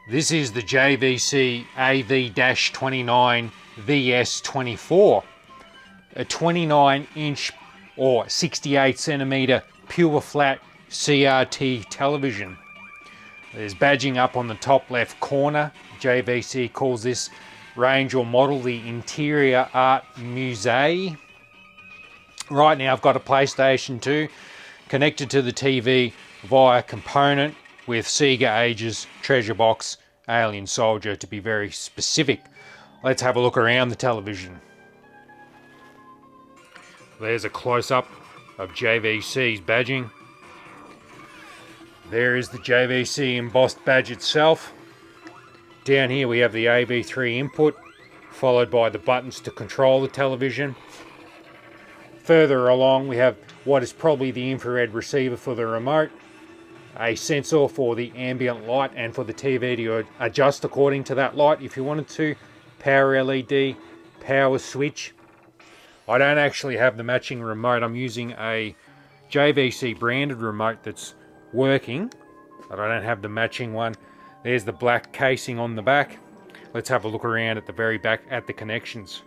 This is the JVC AV-29VS24, a 29-inch or 68cm pure flat CRT television. There's badging up on the top left corner. JVC calls this range or model the Interior Art Musée. Right now I've got a PlayStation 2 connected to the TV via component with Sega Ages, Treasure Box, Alien Soldier to be very specific. Let's have a look around the television. There's a close-up of JVC's badging. There is the JVC embossed badge itself. Down here we have the AV3 input, followed by the buttons to control the television. Further along we have what is probably the infrared receiver for the remote, a sensor for the ambient light and for the TV to adjust according to that light if you wanted to, power LED, power switch. I don't actually have the matching remote. I'm using a JVC branded remote that's working, but I don't have the matching one. There's the black casing on the back. Let's have a look around at the very back at the connections.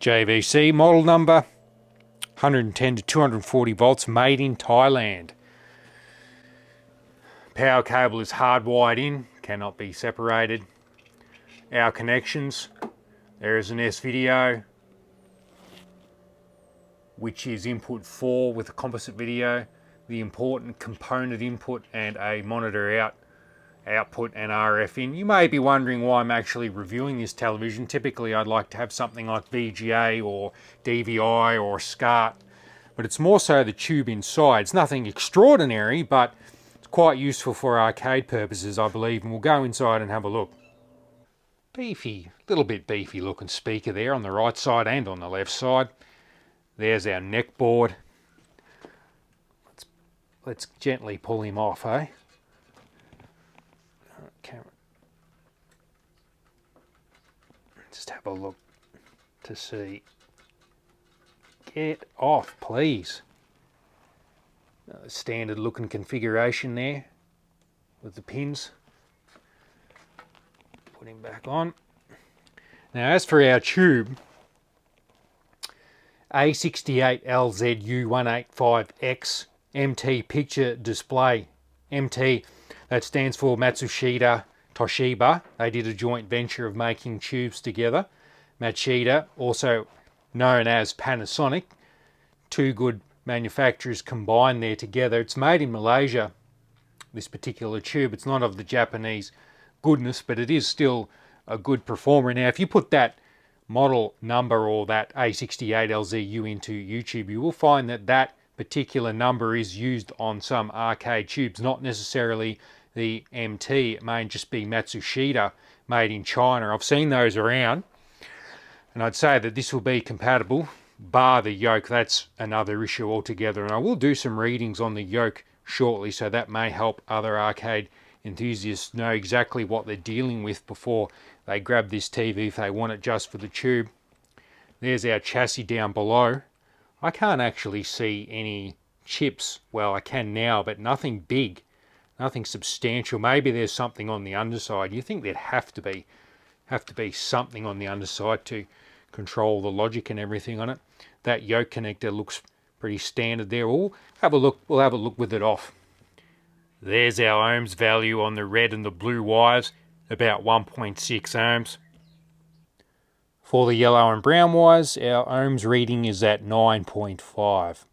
JVC model number 110 to 240 volts, made in Thailand. Power cable is hardwired in, cannot be separated. Our connections, there is an S-Video, which is input 4 with a composite video, the important component input and a monitor output and RF in. You may be wondering why I'm actually reviewing this television. Typically I'd like to have something like VGA or DVI or SCART, but it's more so the tube inside. It's nothing extraordinary, but it's quite useful for arcade purposes, I believe, and we'll go inside and have a look. Beefy, little bit beefy looking speaker there on the right side and on the left side. There's our neck board. Let's gently pull him off, eh? Camera. Just have a look to see. Get off, please. Standard looking configuration there with the pins. Put him back on. Now, as for our tube, A68LZU185X MT picture display. MT, that stands for Matsushita Toshiba. They did a joint venture of making tubes together. Matsushita, also known as Panasonic. Two good manufacturers combined there together. It's made in Malaysia, this particular tube. It's not of the Japanese goodness, but it is still a good performer. Now, if you put that model number or that A68LZU into YouTube, you will find that that particular number is used on some arcade tubes, not necessarily the MT. It may just be Matsushita, made in China. I've seen those around, and I'd say that this will be compatible, bar the Yoke. That's another issue altogether, and I will do some readings on the Yoke shortly, so that may help other arcade enthusiasts know exactly what they're dealing with before they grab this TV if they want it just for the tube. There's our chassis down below. I can't actually see any chips. Well, I can now, but nothing big, nothing substantial. Maybe there's something on the underside. You think there'd have to be something on the underside to control the logic and everything on it. That Yoke connector looks pretty standard there. We'll have a look with it off. There's our ohms value on the red and the blue wires, about 1.6 ohms. For the yellow and brown wires, our ohms reading is at 9.5.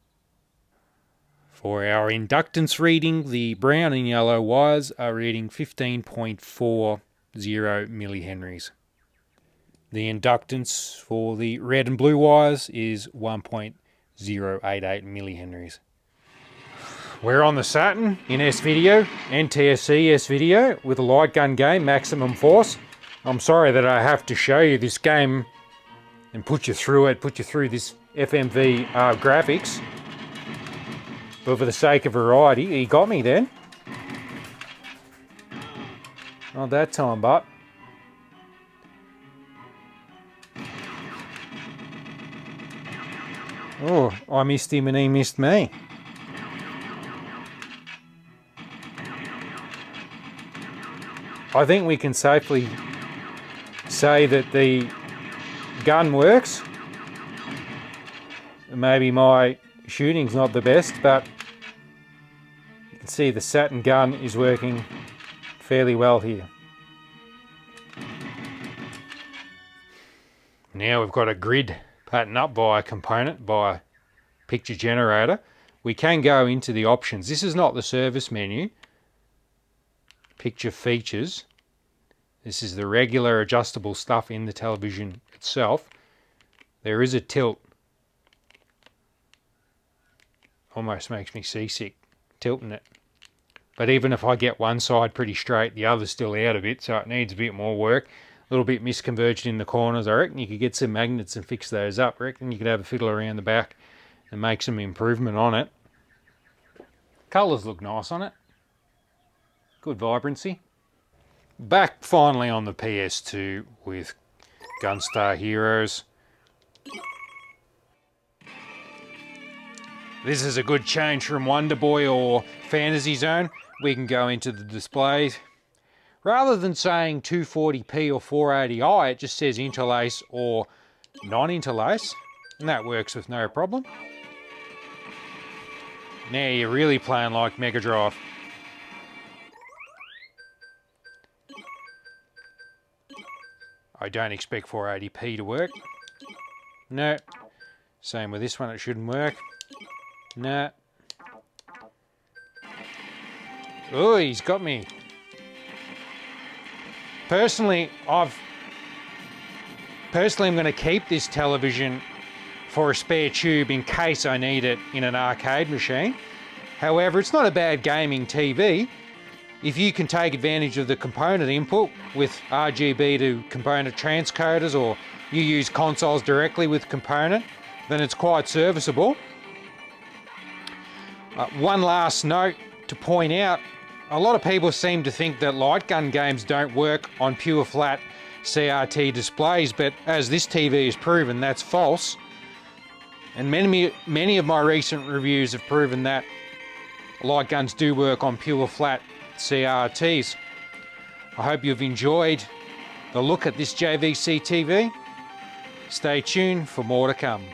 For our inductance reading, the brown and yellow wires are reading 15.40 millihenries. The inductance for the red and blue wires is 1.088 millihenries. We're on the Saturn in S-Video NTSC S-Video with a light gun game, Maximum Force. I'm sorry that I have to show you this game and put you through this FMV graphics. But for the sake of variety, he got me then. Not that time, but. Oh, I missed him and he missed me. I think we can safely say that the gun works. Maybe my shooting's not the best, but you can see the Saturn gun is working fairly well here. Now we've got a grid patterned up by a component, by a picture generator. We can go into the options. This is not the service menu. Picture features. This is the regular adjustable stuff in the television itself. There is a tilt. Almost makes me seasick tilting it. But even if I get one side pretty straight, the other's still out a bit, so it needs a bit more work. A little bit misconverged in the corners. I reckon you could get some magnets and fix those up. I reckon you could have a fiddle around the back and make some improvement on it. Colours look nice on it. Good vibrancy. Back finally on the PS2 with Gunstar Heroes. This is a good change from Wonder Boy or Fantasy Zone. We can go into the displays. Rather than saying 240p or 480i, it just says interlace or non-interlace, and that works with no problem. Now you're really playing like Mega Drive. I don't expect 480p to work. No. Same with this one, it shouldn't work. No. Oh, he's got me. Personally, I'm going to keep this television for a spare tube in case I need it in an arcade machine. However, it's not a bad gaming TV. If you can take advantage of the component input with RGB to component transcoders, or you use consoles directly with component, then it's quite serviceable. One last note to point out, a lot of people seem to think that light gun games don't work on pure flat CRT displays, but as this TV has proven, that's false. And many of my recent reviews have proven that light guns do work on pure flat CRTs. I hope you've enjoyed the look at this JVC TV. Stay tuned for more to come.